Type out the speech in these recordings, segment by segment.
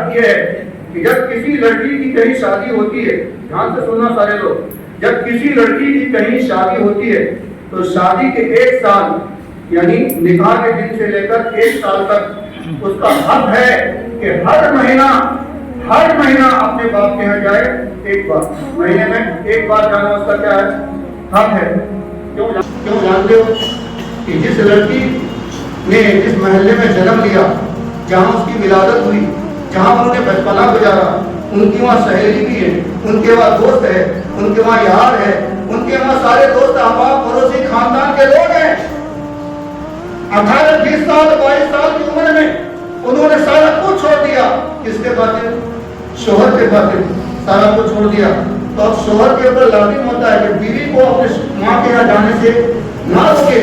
حد یہ ہے کہ جب کسی لڑکی کی کہیں شادی ہوتی ہے، دھیان سے سننا سارے لوگ، جب کسی لڑکی کی کہیں شادی ہوتی ہے تو شادی کے 1 سال یعنی نکاح کے دن سے لے کر 1 سال تک اس کا حق ہے کہ ہر مہینہ اپنے باپ کے یہاں جائے، ایک بار مہینے میں 1 بار جانا اس کا کیا ہے؟ حق ہے۔ کیوں جانتے ہو کہ جس لڑکی نے جس محلے میں جنم لیا، جہاں اس کی ولادت ہوئی، جہاں انہوں نے بچپنا گزارا، ان کی وہاں سہیلی بھی ہے، ان کے وہاں دوست ہے، ان کے وہاں یار ہے، ان کے وہاں سارے دوست احباب پڑوسی خاندان کے لوگ ہیں۔ 18 20 سال 22 سال کی عمر میں انہوں نے سارا کچھ چھوڑ دیا، کس کے خاطر؟ شوہر کے خاطر سارا کچھ چھوڑ دیا۔ تو اب شوہر کے اوپر لازم ہوتا ہے کہ بیوی کو اپنے ماں کے یہاں جانے سے نہ روکے۔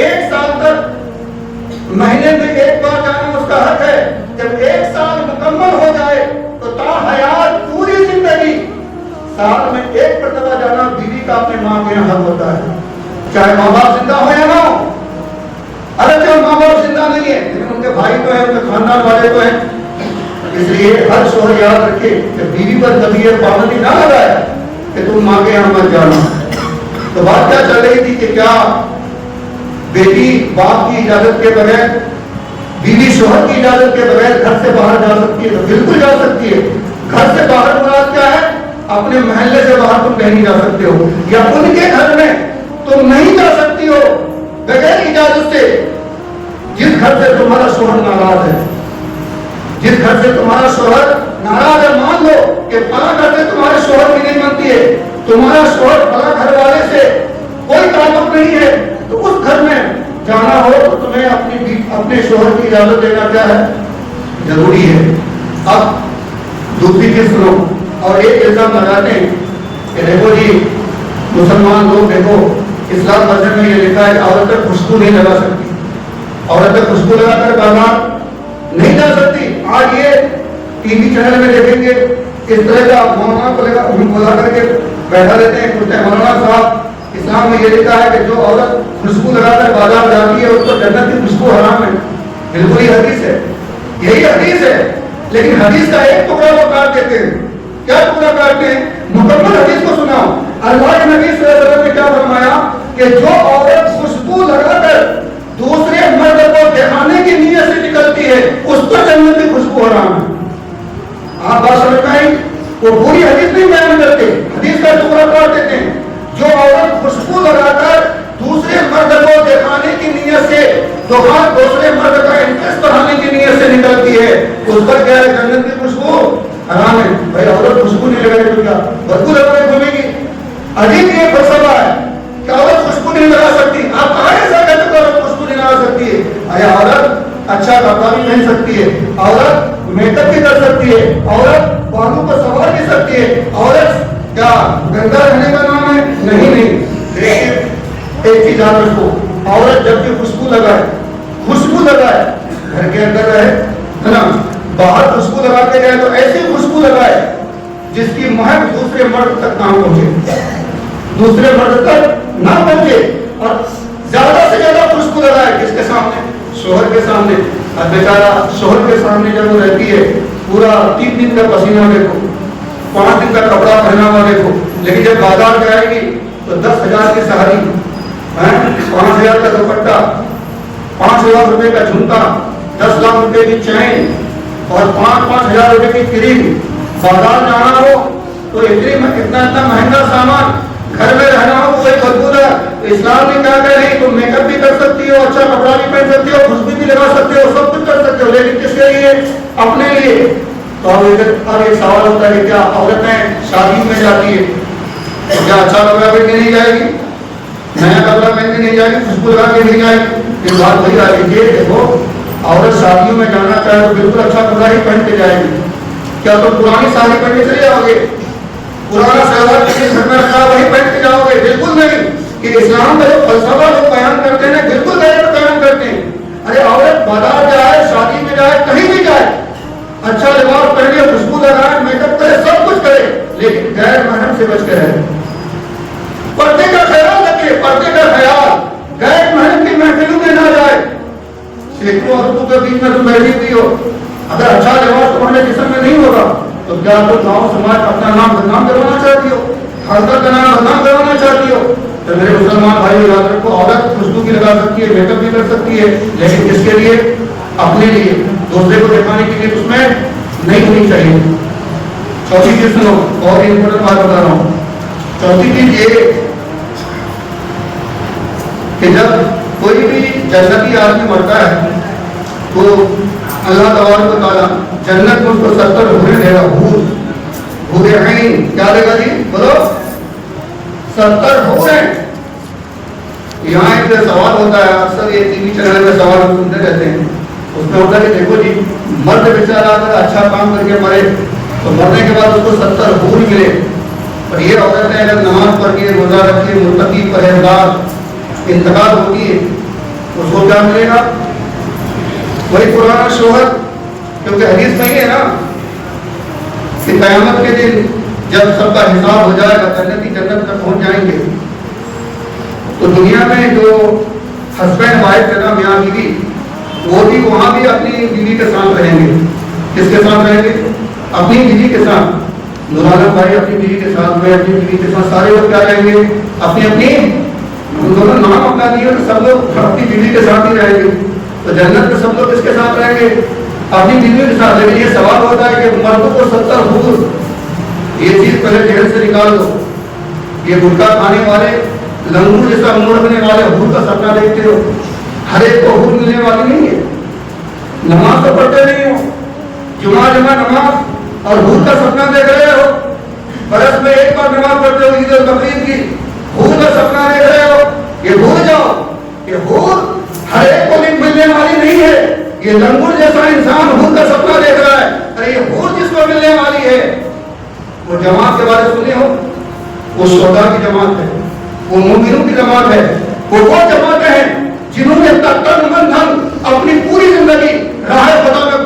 1 سال تک مہینے میں 1 بار جانا اس کا حق ہے۔ جب 1 سال مکمل ہو جائے تو تا حیات پوری زندگی سال میں 1 مرتبہ جانا بیوی کا اپنے ماں کے یہاں حق ہوتا ہے، چاہے ماں باپ زندہ ہو یا نہ ہو۔ ارے جو ماں باپ زندہ نہیں ہے لیکن ان کے بھائی تو ہیں، ان کے خاندان والے تو ہیں، اس لیے ہر شوہر یاد رکھے کہ بیوی پر کبھی یہ پابندی نہ لگائے کہ تم ماں کے یہاں مت جانا۔ تو بات کیا چل رہی تھی کہ کیا بیٹی باپ کی اجازت کے بغیر، بیوی شوہر کی اجازت کے بغیر گھر سے باہر جا سکتی ہے؟ تو بالکل جا سکتی ہے۔ گھر سے باہر مراد کیا ہے؟ اپنے محلے سے باہر تم کہیں نہیں جا سکتے ہو، یا ان کے گھر میں تم نہیں جا سکتی ہو بغیر اجازت سے۔ جس گھر سے تمہارا شوہر ناراض ہے، جس گھر سے تمہارا شوہر ناراض ہے، مان لو کہ فلاں گھر سے تمہارے شوہر کی نہیں بنتی ہے، تمہارا شوہر فلاں گھر والے سے کوئی تعلق نہیں ہے، تو اس گھر میں جانا ہو تو تمہیں اپنے شوہر کی اجازت دینا کیا ہے؟ ضروری ہے۔ اب دوسری چیز سنو، اور ایک الزام لگاتے ہیں کہ دیکھو جی مسلمان لوگ، دیکھو اسلام مذہب میں یہ لکھا ہے کہ عورتیں خوشبو نہیں لگا سکتی، عورتیں خوشبو لگا کر بازار نہیں جا سکتی۔ آج یہ ٹی وی چینل میں دیکھیں گے اس طرح کا مولانا کو بلا کر کے بیٹھا دیتے ہیں، کہتے ہیں مولانا صاحب اسلام میں یہ لکھا ہے کہ جو عورت خوشبو لگا کر بازار جاتی ہے اس کو جنت کی خوشبو حرام ہے۔ بالکل یہ حدیث ہے، یہی حدیث ہے، لیکن حدیث کا ایک ٹکڑا وہ کاٹ دیتے ہیں۔ کیا ٹکڑا کاٹتے ہیں؟ مکمل حدیث کو سناؤ۔ اللہ کے نبی صلی اللہ علیہ وسلم نے کیا فرمایا کہ جو عورت خوشبو لگا کر دوسرے مرد کو دکھانے کی نیت سے نکلتی ہے اس پر جنت کی خوشبو حرام ہے۔ آپ بات سمجھ میں آئی؟ وہ پوری حدیث نہیں بیان کرتے، حدیث کا ٹکڑا کاٹ دیتے ہیں۔ جو عورت خوشبو لگا کر دوسرے مرد کو دکھانے کی نیت سے دوسرے مرد کا انٹرسٹ بڑھانے کی نیت سے نکلتی ہے اس پر کیا ہے؟ جنت کی خوشبو حرام ہے۔ بھائی عورت خوشبو نہیں لگائے تو کیا بدبو لگانے گھومے گی؟ عجیب یہ فلسفہ ہے کہ عورت خوشبو نہیں لگا سکتی۔ آپ کہاں ایسا کہتے ہیں عورت خوشبو نہیں لگا سکتی ہے؟ ارے عورت اچھا کپڑا بھی پہن سکتی ہے، عورت میک اپ بھی کر سکتی ہے، عورت بالوں کو سنوار بھی سکتی ہے۔ عورت کیا گندا رہنے کا نام ہے؟ نہیں۔ لیکن ایک چیز یاد رکھو، عورت جب بھی خوشبو لگائے گھر کے اندر رہے ہے نا، باہر خوشبو لگا کے جائے تو ایسی خوشبو لگائے جس کی مہک دوسرے مرد تک نہ پہنچے، دوسرے مرد تک نہ پہنچے، اور زیادہ سے زیادہ خوشبو لگائے کس کے سامنے؟ شوہر کے سامنے۔ اب بیچارہ شوہر کے سامنے جب وہ رہتی ہے پورا 3 دن کا پسینہ دیکھو، 5 دن کا کپڑا پہنا ہوا دیکھو، لیکن جب بازار جائے گی تو 10,000 کی ساڑی، 5,000 کا دوپٹہ، 5,000 روپے کا جھمکا، 10 لاکھ روپے کی چین اور 5,000 روپے کی کریم۔ بازار جانا ہو تو اتنا مہنگا سامان، گھر میں رہنا ہو کوئی بدبودار، اسلام نے کیا کہ نہیں تم میک اپ بھی کر سکتی ہو، اچھا کپڑا بھی پہن سکتی ہو، خوشبو بھی لگا سکتے ہو، سب کچھ کر سکتے ہو، لیکن کس کے لیے؟ اپنے لیے۔ تو اب ایک سوال ہوتا ہے کہ کیا عورتیں شادی میں جاتی ہے تو کیا اچھا کپڑا پہن کے نہیں جائے گی، نیا کپڑا پہن کے نہیں جائے گی، خوشبو لگا کے نہیں جائے گی؟ یہ بات وہی آ رہی ہے، دیکھو عورت شادیوں میں جانا چاہے تو بالکل اچھا کپڑا ہی پہن کے جائے گی۔ کیا تم پرانی ساڑی پہن کے چلے جاؤ گے، پرانا شلوار جس گھر میں رکھا وہی پہن کے جاؤ گے؟ بالکل نہیں۔ کہ اسلام کا جو فلسفہ لوگ بیان کرتے ہیں بالکل غلط بیان کرتے ہیں۔ ارے عورت بازار جائے، شادی میں جائے، کہیں بھی جائے، اچھا لباس پہنے، خوشبو لگائے، میک اپ کرے، سب کچھ کرے، لیکن غیر محرم سے بچ کے رہے، پردے کا خیال رکھے، پردے کا خیال، غیر محرم کی محفلوں میں نہ جائے۔ سینکڑوں عورتوں کے بیچ میں تم بیٹھی ہوئی ہو، اگر اچھا لباس تمہارے ہمارے جسم میں نہیں ہوگا تو کیا تم گاؤں سماج اپنا نام بدنام کروانا چاہتی ہو, حضرت کا نام بدنام کروانا چاہتی ہو؟ تو میرے مسلمان بھائی یاد رکھو, عورت خوشبو بھی لگا سکتی ہے, میک اپ بھی کر سکتی ہے, لیکن کس کے لیے؟ اپنے لیے, دوسرے کو دکھانے کے لیے اس میں نہیں ہونی چاہیے. چوتھی چیز سنو, اور امپورٹنٹ بات بتا رہا ہوں. چوتھی چیز یہ کہ جب کوئی بھی جنتی آدمی مرتا ہے تو اللہ تبارک و تعالیٰ جنت میں اس کو 70 حوریں دے گا. حور عین کیا دے گا جی؟ بولو 70 حوریں. یہاں ایک سوال ہوتا ہے, اکثر یہ ٹی وی چینل میں سوال سنتے رہتے ہیں. اس میں ہوتا ہے کہ دیکھو جی, مرد بیچارہ اگر اچھا کام کر کے مرے تو مرنے کے بعد اس کو 70 حور ملے, اور یہ عورتیں اگر نماز پڑھ کے, روزہ رکھ کے, متقی, پرہیزگار انتقال ہوتی ہے اس کو کیا ملے گا؟ وہی پرانا شوہر. کیونکہ حدیث میں یہ ہے نا کہ قیامت کے دن جب سب کا حساب ہو جائے گا, جنتی جنت تک پہنچ جائیں گے, تو دنیا میں جو ہسبینڈ وائف ہے نا, میاں بیوی, وہ بھی وہاں بھی اپنی بیوی کے ساتھ رہیں گے. کس کے ساتھ رہیں گے؟ اپنی بیوی کے ساتھ. نورالم بھائی اپنی بیوی کے ساتھ, میں اپنی بیوی کے ساتھ, سارے لوگ کیا رہیں گے؟ اپنی دونوں نام اپنا دیے تو سب لوگ اپنی بیوی کے ساتھ ہی رہیں گے. تو جنت میں سب لوگ کس کے ساتھ رہیں گے؟ اپنی بیوی کے ساتھ. لیکن یہ سوال ہوتا ہے کہ مردوں کو 70 حور, یہ چیز پہلے ذہن سے نکال دو. یہ گٹکا کھانے والے, لنگور جیسا موڑنے والے حور کا سپنا دیکھتے ہو. ہر ایک کو حور ملنے والی نہیں ہے. نماز تو پڑھتے نہیں ہو, جمعہ نماز, اور حور کا سپنا دیکھ رہے ہو. برس میں ایک بار نماز پڑھتے ہو عید البقرعید کی, حور کا سپنا دیکھ رہے ہو. یہ بھول جاؤ کہ حور ہر ایک کو ملنے والی نہیں ہے. یہ لنگور جیسا انسان حور کا سپنا دیکھ رہا ہے. ارے یہ حور جس کو ملنے والی ہے, وہ جماعت کے بارے سنے ہو, وہ شہداء کی جماعت ہے, وہ مومنوں کی جماعت ہے. وہ جماعتیں ہیں جنہوں نے تن من دھن اپنی پوری زندگی راہ خدا میں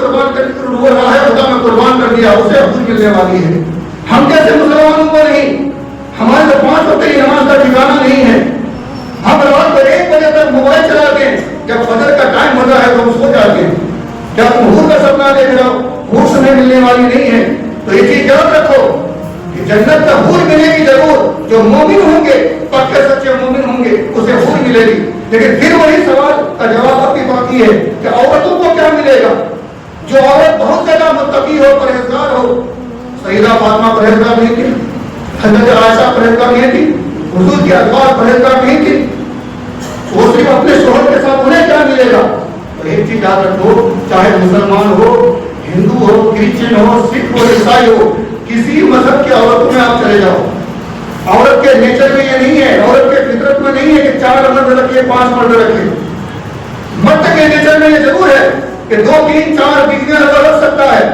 قربان کر دیا, اسے حور ملنے والی ہے. ہم جیسے مسلمانوں کو نہیں. ہمارے تو 5 وقت کی نماز کا ٹھکانا نہیں ہے. ہم رات کو 1 بجے تک موبائل چلاتے ہیں, جب فجر کا ٹائم ہوتا ہے تو اس کو جاتے ہیں. کیا تم حور کا سپنا دیکھ رہے ہو؟ حور سے ملنے والی نہیں ہے. تو یہ چیز یاد رکھو کہ جنت کا حور ملے گی ضرور. جو مومن ہوں گے, پکے سچے مومن ہوں گے, اسے حور ملے گی. لیکن پھر وہی سوال کا جواب اب بھی باقی ہے کہ عورتوں کو کیا ملے گا؟ جو عورت بہت زیادہ متقی ہو, پرہیزگار ہو. سیدہ فاطمہ پرہیزگار نہیں تھی, حضرت عائشہ پرہیزگار نہیں تھی, حضور کی ازواج پرہیزگار نہیں تھی. وہ صرف اپنے شوہر کے ساتھ انہیں کیا ملے گا؟ تو ایک چیز یاد رکھو, چاہے مسلمان ہو, ہندو ہو, کرسچن ہو, سکھ ہو, عیسائی ہو, کسی مذہب کی عورتوں میں آپ چلے جاؤ, عورت کے نیچر میں یہ نہیں ہے, عورت کے فطرت میں نہیں ہے کہ 4 مرد رکھیے 5 مرد رکھیے. مرد کے نیچر میں یہ ضرور ہے کہ 2 3 4 بیویاں رکھ سکتا ہے.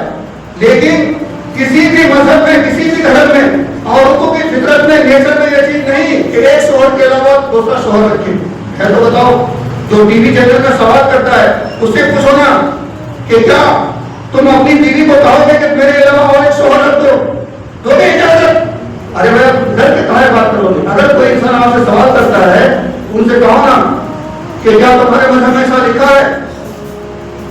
لیکن کسی بھی مذہب میں, کسی بھی دھرم میں عورتوں کی فطرت میں, نیچر میں یہ چیز نہیں کہ ایک شوہر کے علاوہ دوسرا شوہر رکھے. ہے تو بتاؤ, جو ٹی وی چینل میں سوال کرتا ہے اس سے پوچھو نا کہ کیا تم اپنی بیوی کو کہو گے کہ میرے علاوہ اور ایک شوہر رکھ دو, دو گے اجازت؟ ارے میں گھر کے کہاں بات کرو گے؟ اگر کوئی انسان آپ سے سوال کرتا ہے, ان سے کہو نا کہ کیا تمہارے مذہب میں ایسا لکھا ہے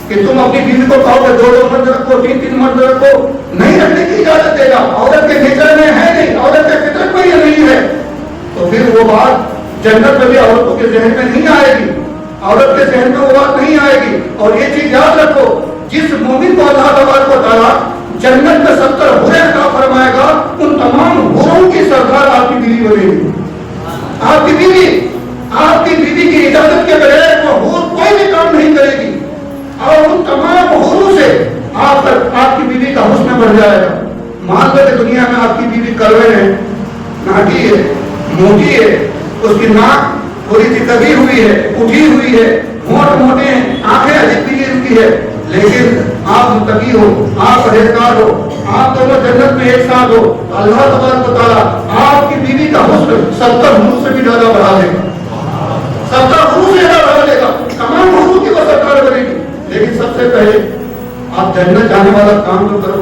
کہ تم اپنی بیوی کو کہو کہ 2 مرد رکھو, 3 مرد رکھو؟ نہیں رکھنے کی اجازت دے گا. عورت کے نیچر میں ہے نہیں, عورت کے فطرت میں یہ نہیں ہے. تو پھر وہ بات جنت میں بھی عورتوں کے ذہن میں نہیں آئے گی, عورت کے ذہن میں وہ بات نہیں آئے گی. اور یہ چیز یاد رکھو, جس مومن کو اللہ تبارک و تعالیٰ جنت میں 70 حوریں عطا فرمائے گا, ان تمام حوروں کی سردار آپ کی بیوی بنے گی. آپ کی بیوی کی اجازت کے بغیر وہ حور کوئی بھی کام نہیں کرے گی. اور ان تمام حوروں سے آپ کی بیوی کا حسن بڑھ جائے گا. مان لو کہ دنیا میں آپ کی بیوی کڑوے ہے, ناٹی ہے, موٹی ہے, اس کی ناک تھوڑی سی کبھی ہوئی ہے, اٹھی ہوئی ہے, ہونٹ موٹے ہیں, آنکھیں عجیب پیلی رکی ہے, لیکن آپ متقی ہو, آپ پرہیزگار ہو, آپ دونوں جنت میں ایک ساتھ ہو, تو اللہ تبارک و تعالیٰ آپ کی بیوی کا حسن 70 حور سے بھی زیادہ بڑھا دے گا. 70 حور سے زیادہ بڑھا دے گا. تمام حوروں کی وہ سرکار بنے گی. لیکن سب سے پہلے آپ جنت جانے والا کام تو کرو.